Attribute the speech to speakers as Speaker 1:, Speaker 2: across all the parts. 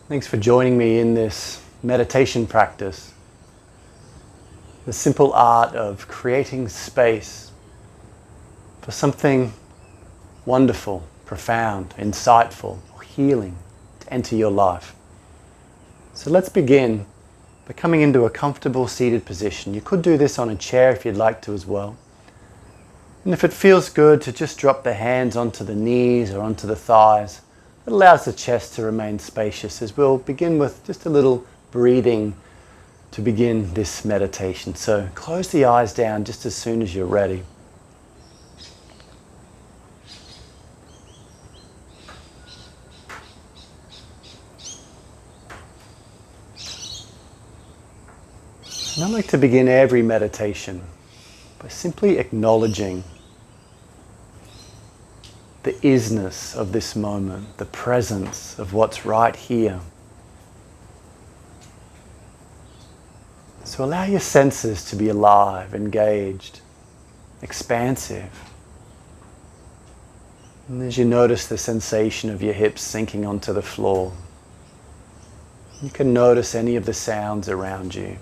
Speaker 1: Thanks for joining me in this meditation practice. The simple art of creating space for something wonderful, profound, insightful, or healing to enter your life. So let's begin by coming into a comfortable seated position. You could do this on a chair if you'd like to as well. And if it feels good to just drop the hands onto the knees or onto the thighs, it allows the chest to remain spacious as we'll begin with just a little breathing to begin this meditation. So close the eyes down just as soon as you're ready. And I like to begin every meditation by simply acknowledging the isness of this moment, the presence of what's right here. So allow your senses to be alive, engaged, expansive. And as you notice the sensation of your hips sinking onto the floor, you can notice any of the sounds around you.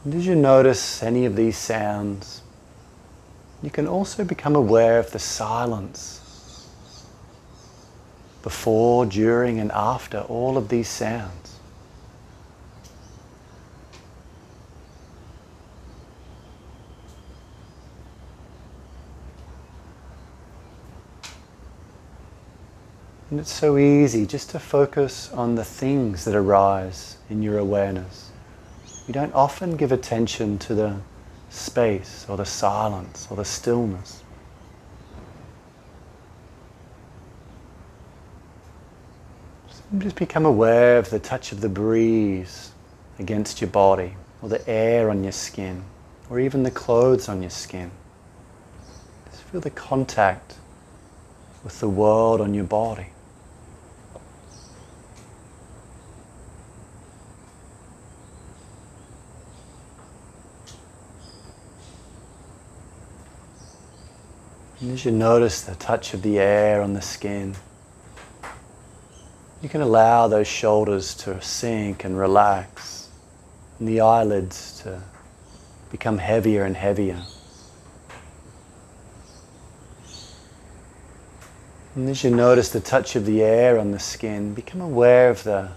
Speaker 1: And as you notice any of these sounds, you can also become aware of the silence before, during, and after all of these sounds. And it's so easy just to focus on the things that arise in your awareness. We don't often give attention to the space or the silence or the stillness. So just become aware of the touch of the breeze against your body, or the air on your skin, or even the clothes on your skin. Just feel the contact with the world on your body. And as you notice the touch of the air on the skin, you can allow those shoulders to sink and relax, and the eyelids to become heavier and heavier. And as you notice the touch of the air on the skin, become aware of the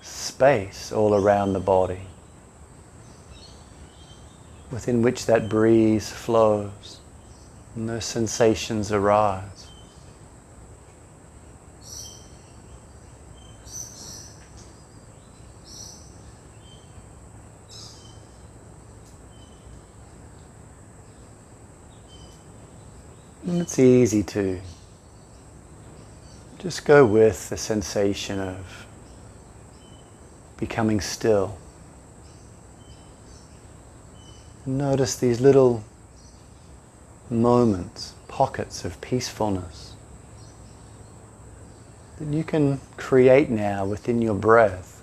Speaker 1: space all around the body, within which that breeze flows. And those sensations arise. And it's easy to just go with the sensation of becoming still. And notice these little moments, pockets of peacefulness that you can create now within your breath.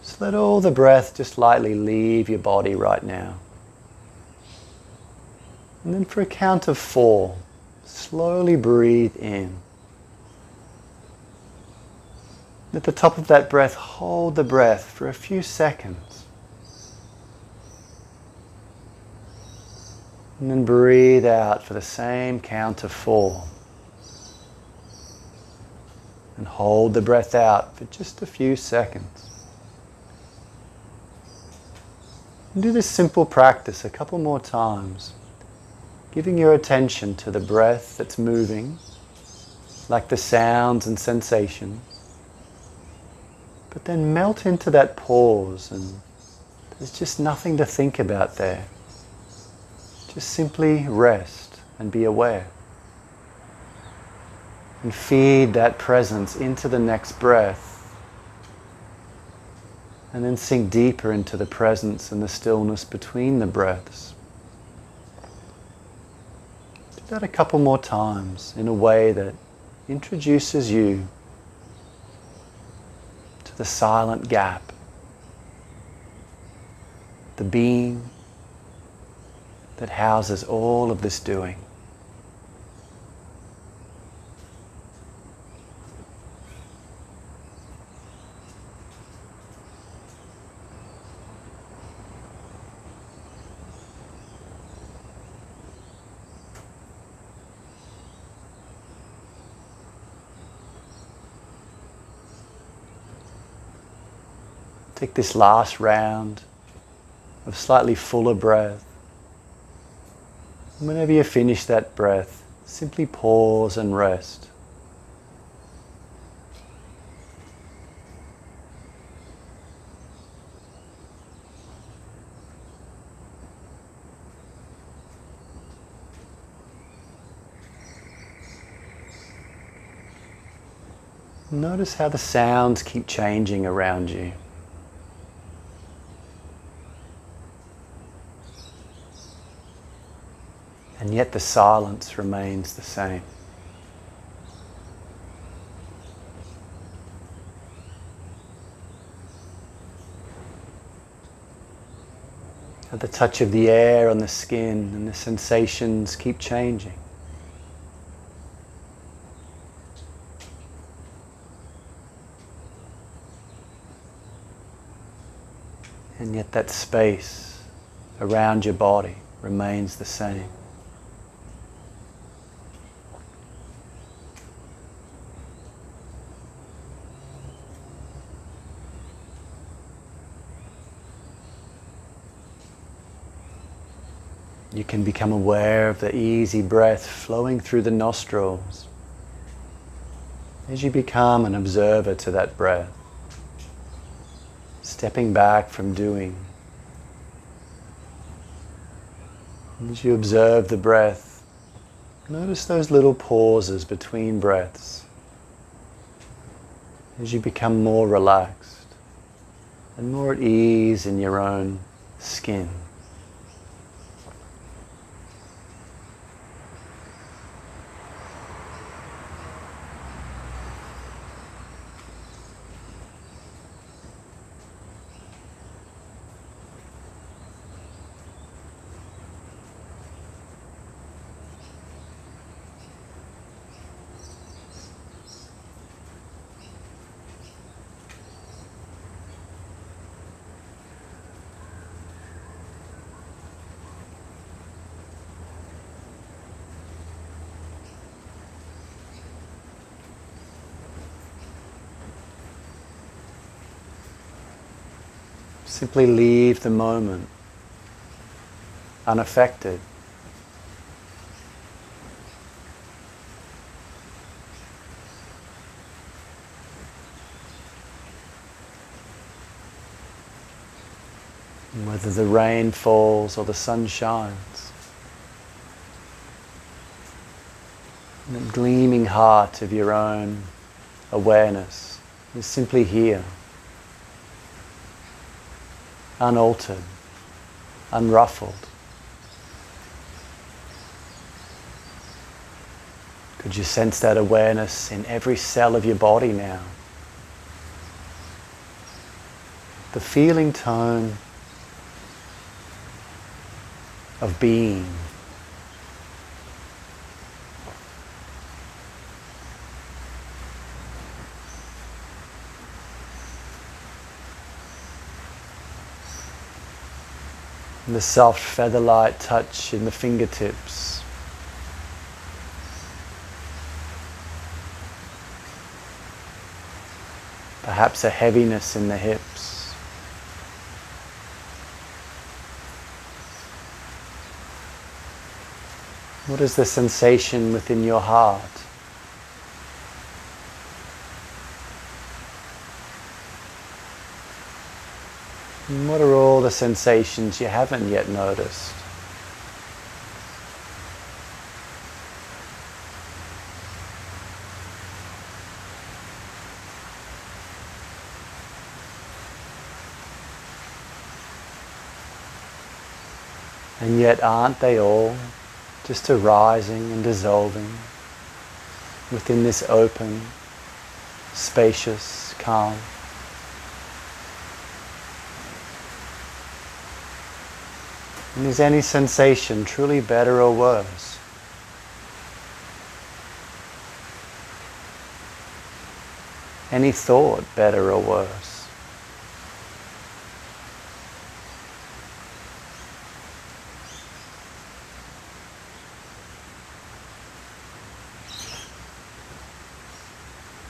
Speaker 1: Just let all the breath just lightly leave your body right now. And then for a count of 4, slowly breathe in. At the top of that breath, hold the breath for a few seconds. And then breathe out for the same count of 4. And hold the breath out for just a few seconds. And do this simple practice a couple more times, giving your attention to the breath that's moving, like the sounds and sensations. But then melt into that pause, and there's just nothing to think about there. Just simply rest and be aware. And feed that presence into the next breath. And then sink deeper into the presence and the stillness between the breaths. Do that a couple more times in a way that introduces you to the silent gap the being that houses all of this doing. Take this last round of slightly fuller breath. And whenever you finish that breath, simply pause and rest. Notice how the sounds keep changing around you. And yet the silence remains the same. At the touch of the air on the skin, and the sensations keep changing. And yet that space around your body remains the same. You can become aware of the easy breath flowing through the nostrils as you become an observer to that breath, stepping back from doing. And as you observe the breath, notice those little pauses between breaths as you become more relaxed and more at ease in your own skin. Simply leave the moment unaffected. And whether the rain falls or the sun shines, the gleaming heart of your own awareness is simply here. Unaltered, unruffled. Could you sense that awareness in every cell of your body now? The feeling tone of being. And the soft feather-light touch in the fingertips. Perhaps a heaviness in the hips. What is the sensation within your heart? And what are all the sensations you haven't yet noticed? And yet aren't they all just arising and dissolving within this open, spacious, calm? And is any sensation truly better or worse? Any thought better or worse?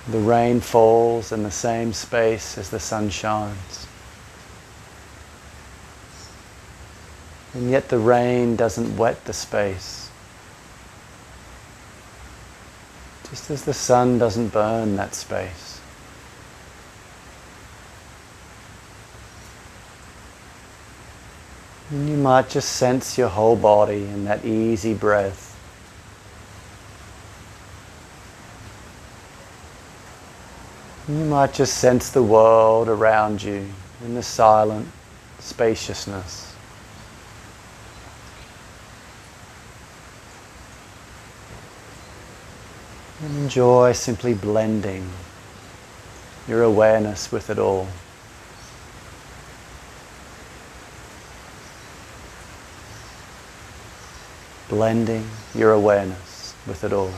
Speaker 1: The rain falls in the same space as the sun shines. And yet the rain doesn't wet the space. Just as the sun doesn't burn that space. And you might just sense your whole body in that easy breath. You might just sense the world around you in the silent spaciousness. And enjoy simply blending your awareness with it all. Blending your awareness with it all.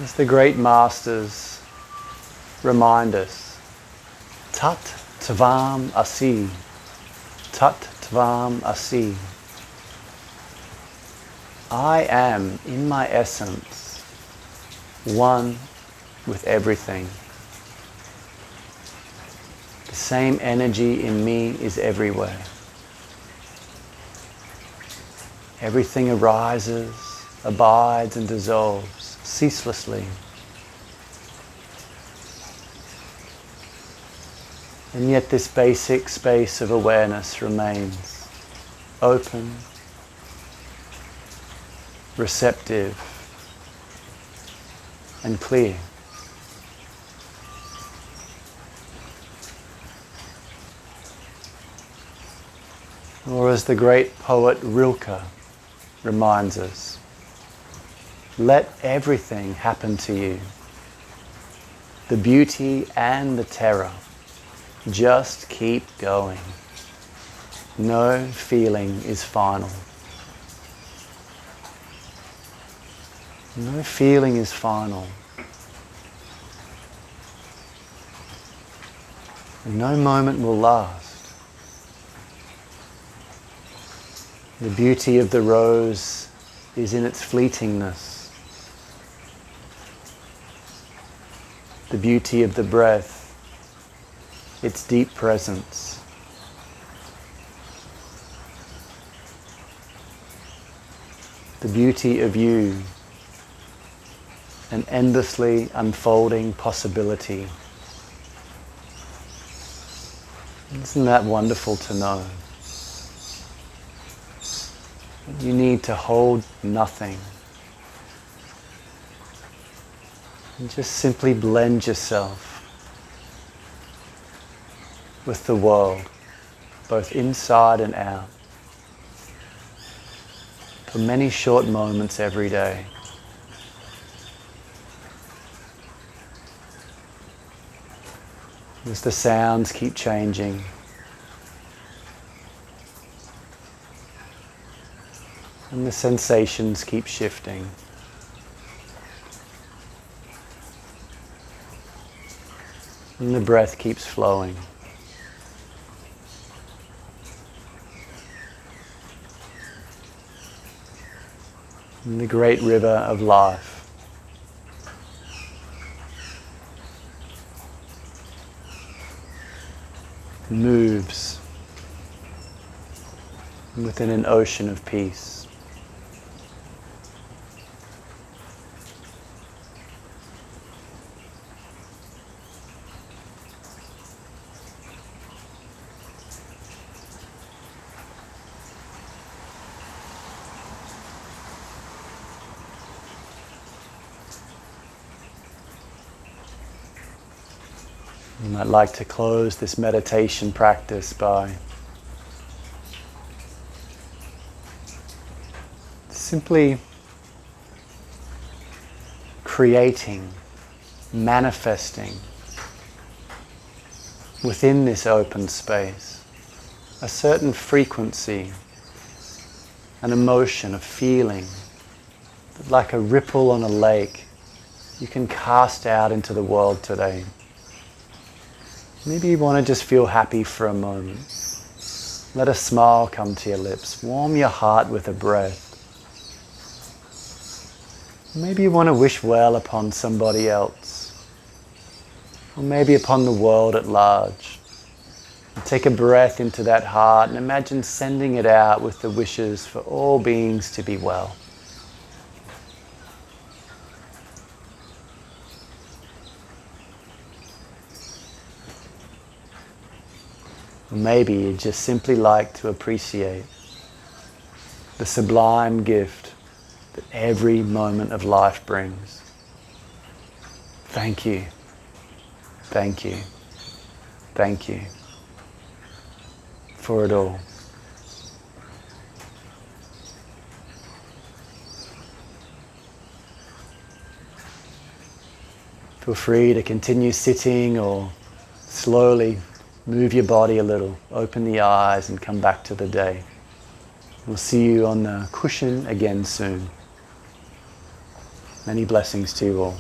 Speaker 1: As the great masters remind us, Tat Tvam Asi, Tat Tvam Asi. I am, in my essence, one with everything. The same energy in me is everywhere. Everything arises, abides and dissolves ceaselessly. And yet this basic space of awareness remains open, receptive, and clear. Or as the great poet Rilke reminds us, let everything happen to you. The beauty and the terror. Just keep going. No feeling is final. No feeling is final. And no moment will last. The beauty of the rose is in its fleetingness. The beauty of the breath, its deep presence. The beauty of you, an endlessly unfolding possibility. Isn't that wonderful to know? You need to hold nothing. And just simply blend yourself with the world, both inside and out, for many short moments every day. As the sounds keep changing, And the sensations keep shifting. And the breath keeps flowing. And the great river of life moves within an ocean of peace. You might like to close this meditation practice by simply creating, manifesting within this open space a certain frequency, an emotion, a feeling that, like a ripple on a lake, you can cast out into the world today. Maybe you want to just feel happy for a moment. Let a smile come to your lips. Warm your heart with a breath. Maybe you want to wish well upon somebody else. Or maybe upon the world at large. And take a breath into that heart and imagine sending it out with the wishes for all beings to be well. Maybe you'd just simply like to appreciate the sublime gift that every moment of life brings. Thank you, thank you, thank you for it all. Feel free to continue sitting or slowly move your body a little, open the eyes and come back to the day. We'll see you on the cushion again soon. Many blessings to you all.